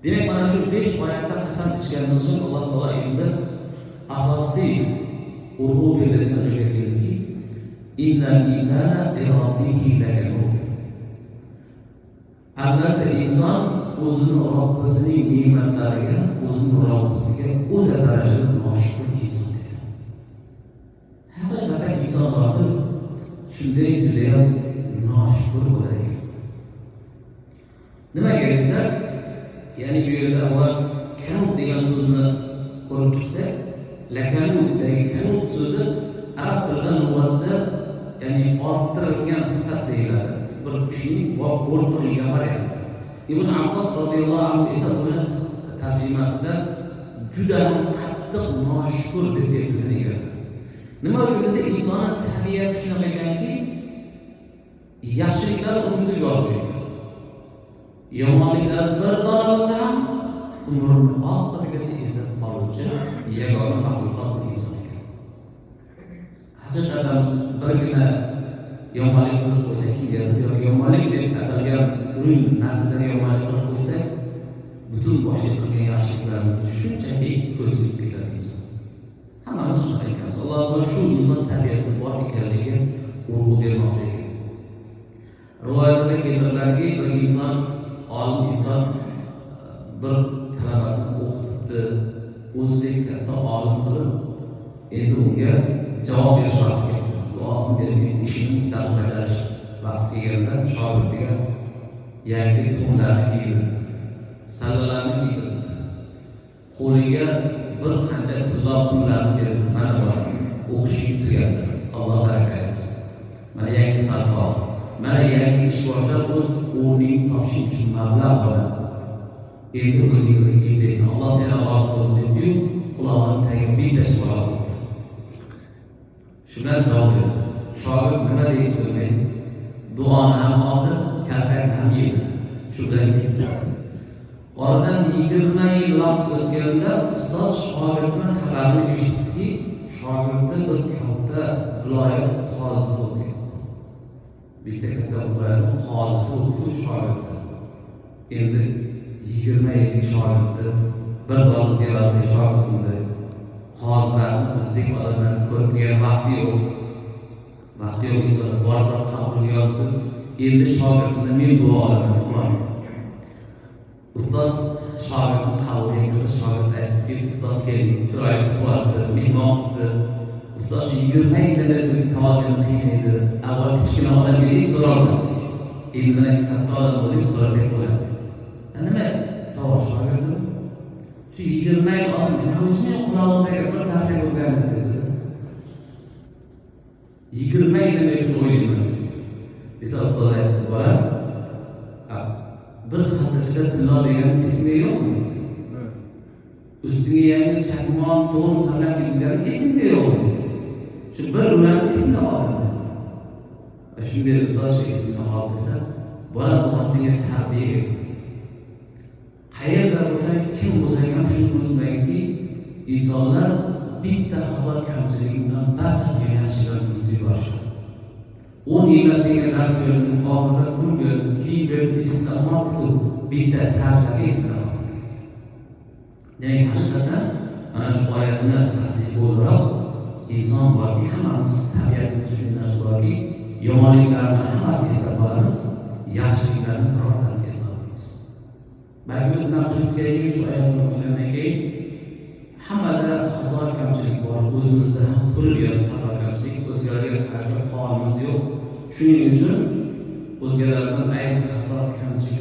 Demak, mana shu 5 oyatda qasam ichgandan so'ng Alloh taolo endi asosiy urg'u beradigan joyga keldiki, innal insana li robbihi lakanud. Albatta inson o'zini Robbisining ne'matlariga, o'zini Robbisiga o'ta darajada noshukur inson ekan. Haqiqatan inson zoti shunday judayam noshukur bo'ladi. Nimaga desa, ya'ni bu yerda avval kanud degan so'zni ko'rib tursak, lakanud degan kanud so'zi arab tilida lug'atda ya'ni orttirilgan sifat deyiladi. Bir kishining o'rtirilgan varianti. Ibn Abbos radhiyallohu anhu esa buni tarjimasida juda qattiq noshukur deb keltirgan ekan. Nima uchun desa, insonning tabiati shunaqa ekanki, yaxshiliklarni unutib yuborishi. Yomonliklar bir dona bo'lsa ham umrning oxirigacha eslab qoluvchi yagona maxluqot inson ekan. Haqiqatan birgina yomonlik qilib qo'ysak, yoki yomonlik deb atalgan uning narsadan yomonlik qilib qo'ysak, butun boshqa qilgan yaxshiliklarimizni shunchaki ko'zib ketadi inson. Hammamiz shunaqa ekanmiz. Alloh taolo shu inson tabiati bor ekanligiga urg'u bermoqda ekan. Rivoyatda keltiriladi, bir inson olim inson bir talabasini o'qitdi, o'zidek katta olim qilib, endi unga javob berish vaqti keldi. Duosini berib, ishini mustaqil bajarish vaqti kelganda shogirdiga yangi to'nlarni kiydirdi, sallalarni kiydirdi, qo'liga bir qancha tilla pullarni berdi. Mana bor, o'qishing tugadi, Alloh baraka bersin. Mana yangi sarfo, mana yangi ish boshlab o'z o'rningni topish uchun mablag' oladi. Endi o'zingizga kiydirsan, Alloh sendan rozi bo'lsin deb qulog'ini tagiga bitta oldi. Shundan javob berdi. Shogird nima deyishni bilmaydi. Duoni ham oldi, kaltakni ham yedi. Shundan ketdi. Oradan 20 yil vaqt o'tganda ustoz shogirdning xabarini eshitdiki, shogirdi bir katta viloyat qozisi bo'ldi. Bitta katta viloyat qozisi bo'ldi shogirdi. Endi 20 yillik shogirdi bir bor ziyoratga shogirdi. Qozilarni bizdek odamlarni ko'rib kelgan vaqti yo'q. Vaqti yo'q inson borib qabul yozib, endi shogirdni men duo olaman. Ustoz shogirdni qabul qilsa, shogird aytdiki, ustoz keling, chiroyli qildi, mehmon qildi. Ustoz 20 yillik savolni qiynaydi. Avval kichkina odamga so'rolmasdik. Endi katta odam bo'lib so'rasak bo'ladi. Nima savol shogirdim? 20 yil oldin o'zini qulog'imdagi bir narsa ko'rganmiz dedi. 20 yil deb o'ylayman. Esa ustoz aytdi, bola, bir xatirchida tillo degan ismi yo'qmi? Ustiga yangi chaqmon, to'n sanab kelgan ismi yo'qmi? Shu bir ularni ismini oldi. Shunday ustoz ismini oldi desa, bola bu ham senga tarbiya. Qayerda bo'lsang, kim bo'lsang ham shuni unutmangki, insonlar bitta xato kamchiligi bilan barcha yaxshiliklarni unutib yuborishadi. 10 yillab senga dars berdim, oxirida pul berdim, kiyim berdim, ismini olib, bitta tavsiyaga ismini oldi. Demak, haqiqatan mana shu oyatni tasdiq bo'lib, inson borki, hammamiz tabiatimizda shunday narsa borki, yomonliklarni hammasini eslab qolamiz, yaxshiliklarni birortasini eslab qolamiz. Balki biz naqshimiz kerak shu oyatni o'qigandan keyin hammada xato kamchilik bor, o'zimizda ham turli xato kamchilik, o'zgalarga qarshi holimiz yo'q. Shuning uchun o'zgalardan ayb xato kamchilik